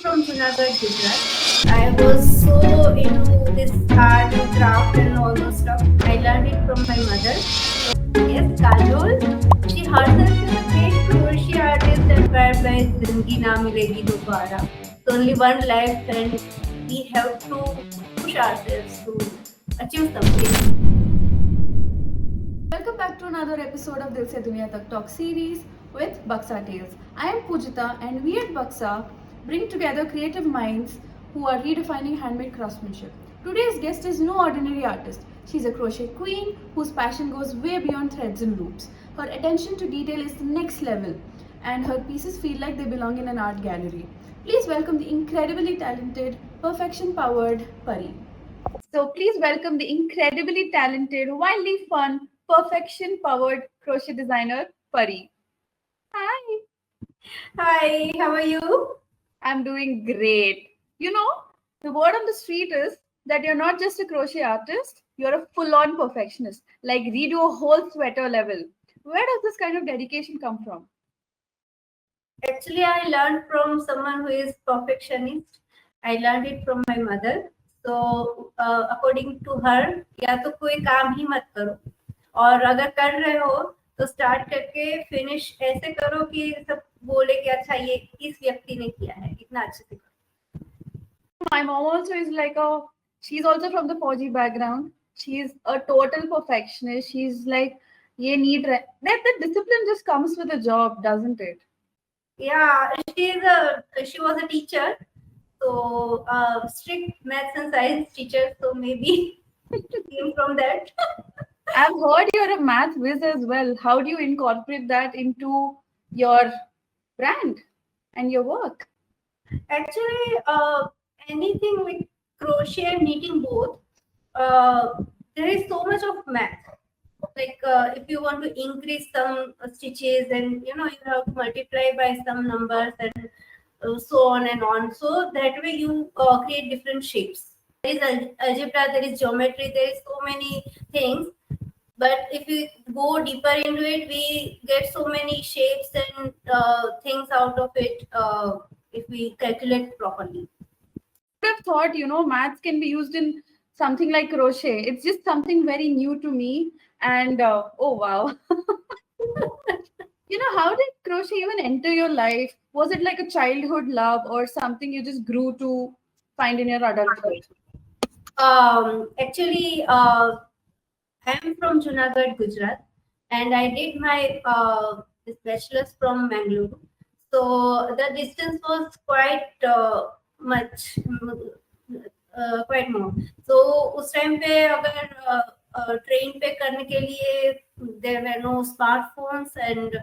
from Junagadh, Gujarat. I was so into this art and craft and all those stuff. I learned it from my mother. Yes, Kajol. She herself is a great crochet artist and inspired by Zindagi Na Milegi Dobara. So only one life, and we have to push ourselves to achieve something. Welcome back to another episode of Dil Se Duniya Tak Talk series with Baksa Tales. I am Pujita, and we at Baksa bring together creative minds who are redefining handmade craftsmanship. Today's guest is no ordinary artist. She's a crochet queen whose passion goes way beyond threads and loops. Her attention to detail is the next level, and her pieces feel like they belong in an art gallery. Please welcome the incredibly talented, perfection-powered Pari. So please welcome the incredibly talented, wildly fun, perfection-powered crochet designer, Pari. Hi. Hi, how are you? I'm doing great. You know, the word on the street is that you're not just a crochet artist, you're a full-on perfectionist. Like redo a whole sweater level. Where does this kind of dedication come from? Actually, I learned from someone who is perfectionist. I learned it from my mother. So, according to her, या तो कोई काम ही मत करो, और अगर कर रहे हो तो स्टार्ट करके फिनिश ऐसे करो कि सब बोले कि अच्छा ये इस व्यक्ति ने किया है, इतना अच्छे से करो. My mom also is like she's also from the Fauji background. She's a total perfectionist. She's like, that discipline just comes with a job, doesn't it? Yeah, she was a teacher, so strict maths and science teacher. So maybe came from that. I've heard you're a math whiz as well. How do you incorporate that into your brand and your work? Actually, anything with crochet and knitting both, there is so much of math. Like if you want to increase some stitches, and you have to multiply by some numbers and so on and on. So that way you create different shapes. There is algebra, there is geometry, there is so many things. But if we go deeper into it, we get so many shapes and things out of it if we calculate properly. I would have thought, maths can be used in something like crochet. It's just something very new to me. And oh, wow. How did crochet even enter your life? Was it like a childhood love or something you just grew to find in your adulthood? Actually, I'm from Junagadh, Gujarat, and I did my this bachelor's from Mangalore. So the distance was quite much, quite more. So उस time पे अगर train पे करने के लिए there were no smartphones, and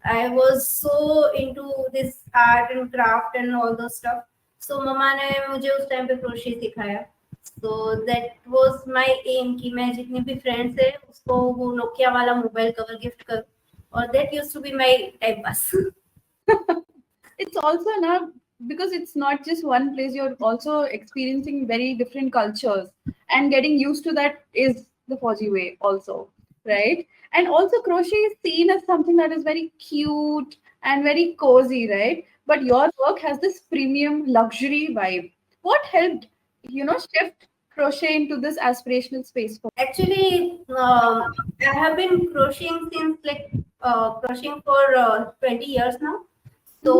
I was so into this art and craft and all those stuff. So मम्मा ने मुझे उस टाइम पे crochet सिखाया. So that was my aim कि मैं जितने भी फ्रेंड्स है उसको वो नोकिया वाला मोबाइल कवर गिफ्ट करूं, और that used to be my time pass. It's also now, because it's not just one place, you're also experiencing very different cultures, and getting used to that is the Fauji way also, right? And also crochet is seen as something that is very cute and very cozy, right? But your work has this premium luxury vibe. What helped, shift crochet into this aspirational space for? Actually, I have been crocheting since crocheting for 20 years now. तो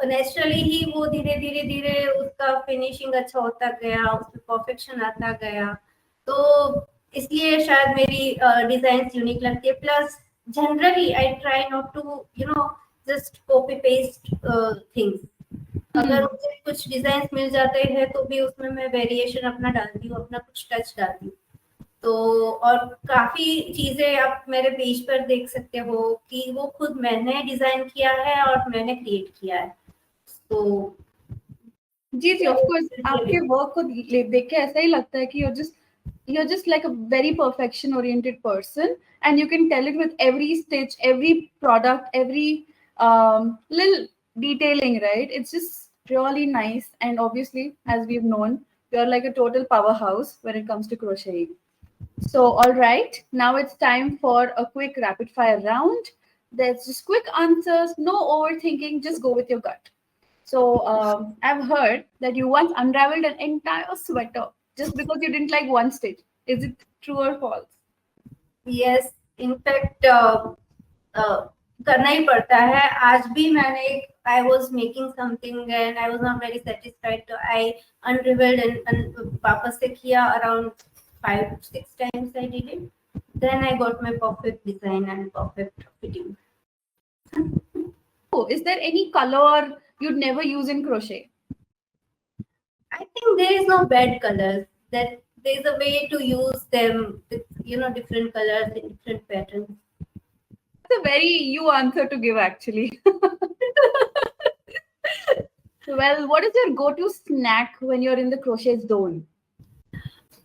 naturally ही वो धीरे धीरे धीरे उसका finishing अच्छा होता गया, उसमें परफेक्शन आता गया. तो इसलिए शायद मेरी डिजाइन्स यूनिक लगती है. Plus generally I try not to just copy paste things. अगर मुझे कुछ डिजाइन्स मिल जाते हैं तो भी उसमें मैं वेरिएशन अपना डालती हूँ, अपना कुछ टच डालती हूँ. तो और काफी चीजें आप मेरे पेज पर देख सकते हो कि वो खुद मैंने डिजाइन किया है और मैंने क्रिएट किया है. तो जी जी, ऑफ कोर्स आपके वर्क को देख के ऐसा ही लगता है कि you're just like a very perfection oriented person, and you can tell it with every stitch, every product, every little detailing, right? It's just really nice. And obviously, as we've known, you're like a total powerhouse when it comes to crocheting. So, all right, now it's time for a quick rapid fire round. There's just quick answers, no overthinking, just go with your gut. So I've heard that you once unraveled an entire sweater just because you didn't like one stitch. Is it true or false? Yes, in fact, करना ही पड़ता है. आज भी मैंने I was making something and I was not very satisfied, so I unraveled and वापस से किया around 5-6 times I did it. Then I got my perfect design and perfect fitting. Oh, is there any color you'd never use in crochet? I think there is no bad colors. That there is a way to use them with different colors in different patterns. That's a very you answer to give, actually. Well, what is your go-to snack when you're in the crochet zone?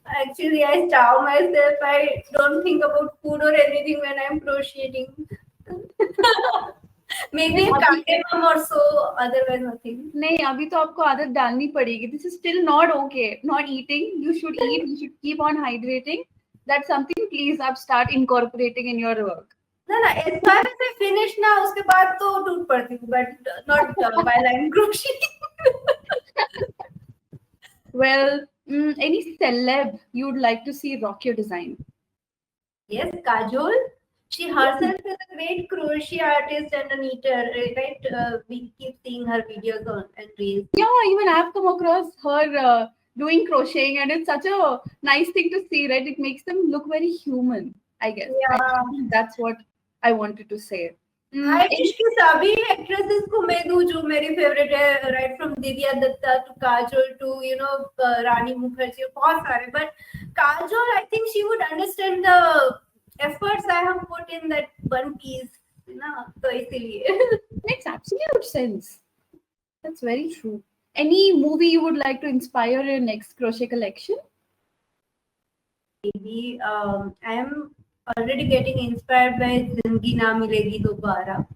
Actually, I starve myself. I don't think about food or anything when I'm crocheting. Maybe cardamom or so, otherwise nothing. नहीं, अभी तो आपको आदत डालनी पड़ेगी. This is still not okay. Not eating. You should eat. You should keep on hydrating. That's something please आप start incorporating in your work. ना as far as I finish ना उसके बाद तो टूट पड़ती हूँ, but not while I'm crocheting. Well, any celeb you'd like to see rock your design? Yes, Kajol. She herself is a great crochet artist and a knitter, right? We keep seeing her videos on and reels. Yeah, even I've come across her doing crocheting, and it's such a nice thing to see, right? It makes them look very human, I guess. Yeah. I think that's what I wanted to say. I wish कि सभी actresses को मैं दूँ जो मेरी favorite है, right from Divya Datta to Kajol to Rani Mukherjee, बहुत सारे. But Kajol, I think she would understand the efforts I have put in that one piece, तो इसीलिए. Makes absolute sense. That's very true. Any movie you would like to inspire your next crochet collection? Maybe I am already getting inspired by Zindagi Na Milegi Dobara.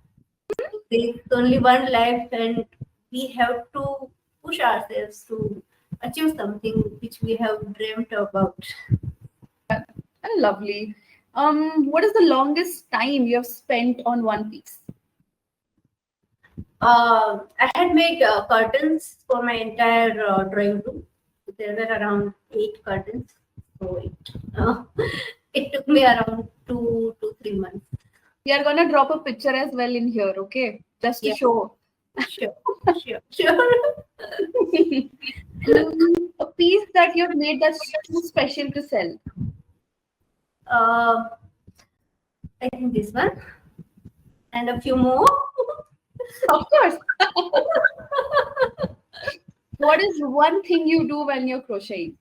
There's only one life and we have to push ourselves to achieve something which we have dreamt about. Lovely. What is the longest time you have spent on one piece? I had made curtains for my entire drawing room. There were around 8 curtains. So it took me around 2 to 3 months. We are gonna drop a picture as well in here, okay? Just to show. Sure. A piece that you've made that's too special to sell. I think this one and a few more. Of course. What is one thing you do when you're crocheting?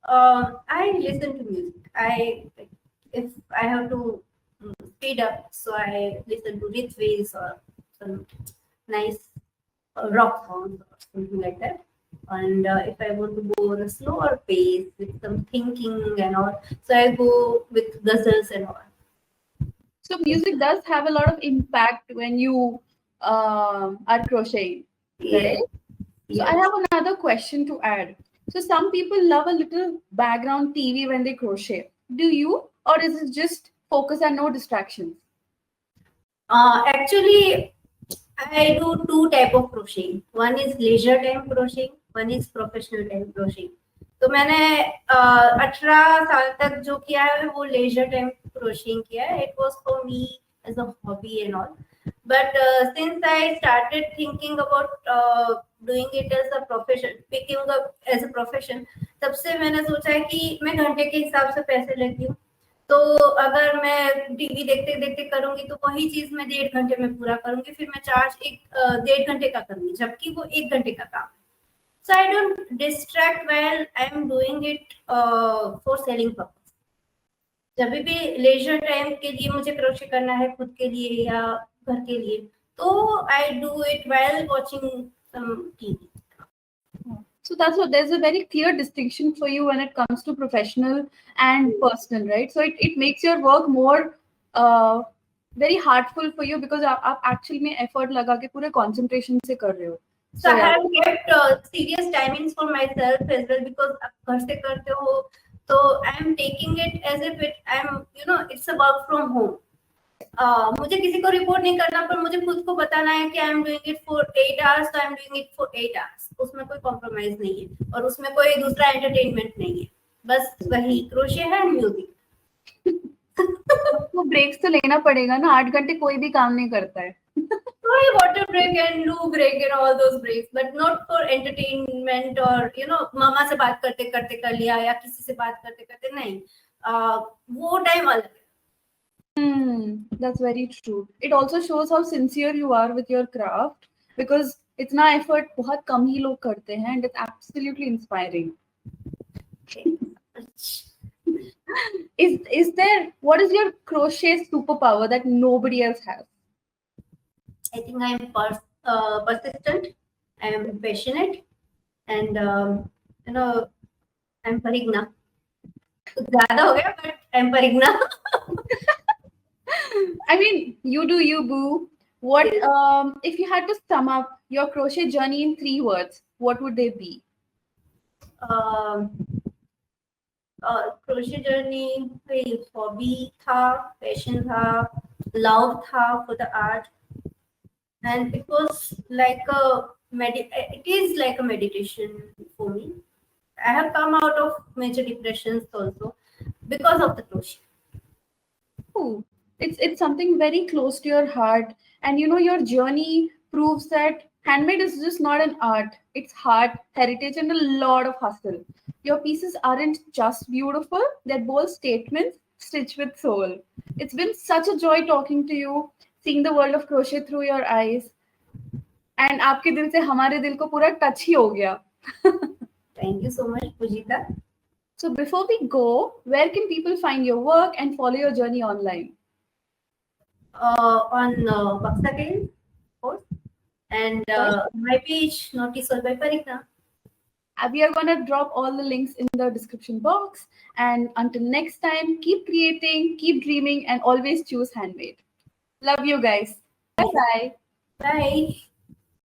I listen to music. If I have to speed up, so I listen to Ritvi's or some nice rock songs or something like that. And if I want to go on a slower pace with some thinking and all, so I go with ghazals and all. So music does have a lot of impact when you are crocheting. Yeah. Right? So I have another question to add. So some people love a little background TV when they crochet. Do you, or is it just focus and no distractions? Actually, I do 2 type of crochet. One is leisure time crochet, one is professional time crochet. तो मैंने 18 साल तक जो किया है वो leisure time crochet किया है. It was for me as a hobby and all. But since I started thinking about doing it as a profession, picking up as a profession, तब से मैंने सोचा है कि मैं घंटे के हिसाब से पैसे लेती हूँ. तो अगर मैं टीवी देखते देखते करूंगी तो वही चीज मैं 1.5 घंटे में पूरा करूंगी, फिर मैं चार्ज 1.5 घंटे का करूंगी, जबकि वो 1 घंटे का काम है. So I don't distract while I'm doing it for selling purpose. जब भी लेजर टाइम के लिए मुझे क्रोशे करना है खुद के लिए या घर के लिए, तो I do it while watching some TV. So that's what, there's a very clear distinction for you when it comes to professional and personal, right? So it makes your work more very heartful for you because आप actually में effort लगा के पूरे concentration से कर रहे हो. So I have kept serious timings for myself as well because आप घर से करते हो, तो I am taking it as if it's a work from home. मुझे किसी को रिपोर्ट नहीं करना, पर मुझे खुद को बताना है कि I am doing it for 8 hours, तो I am doing it for 8 hours। उसमें कोई कॉम्प्रोमाइज नहीं है और उसमें कोई दूसरा एंटरटेनमेंट नहीं है, बस वही क्रोशे है, म्यूजिक। आपको ब्रेक्स तो लेना पड़ेगा ना, 8 घंटे कोई भी काम नहीं करता है। कोई water break and loo break and all those breaks, but not for entertainment और मामा से बात करते करते कर लिया या किसी से बात करते करते नहीं। वो टाइम अलग है। That's very true. It also shows how sincere you are with your craft because इतना effort बहुत कम ही लोग करते हैं and it's absolutely inspiring. Is there, what is your crochet superpower that nobody else has? I think I am persistent, I am passionate, and I'm Parigna. ज़्यादा हो गया, but I'm Parigna. I mean, you do you, boo. What if you had to sum up your crochet journey in 3 words? What would they be? Crochet journey hobby था, passion था, love था for the art, and it was like it is like a meditation for me. I have come out of major depressions also because of the crochet. Ooh, it's something very close to your heart, and your journey proves that handmade is just not an art. It's heart, heritage, and a lot of hustle. Your pieces aren't just beautiful; they're bold statements stitched with soul. It's been such a joy talking to you, seeing the world of crochet through your eyes, and आपके दिल से हमारे दिल को पूरा touch ही हो गया. Thank you so much, Pujita. So before we go, where can people find your work and follow your journey online? On Baksa Games, of course, and my page, Knotty Soul by Parigna. We are going to drop all the links in the description box. And until next time, keep creating, keep dreaming, and always choose handmade. Love you guys. Bye-bye. Bye.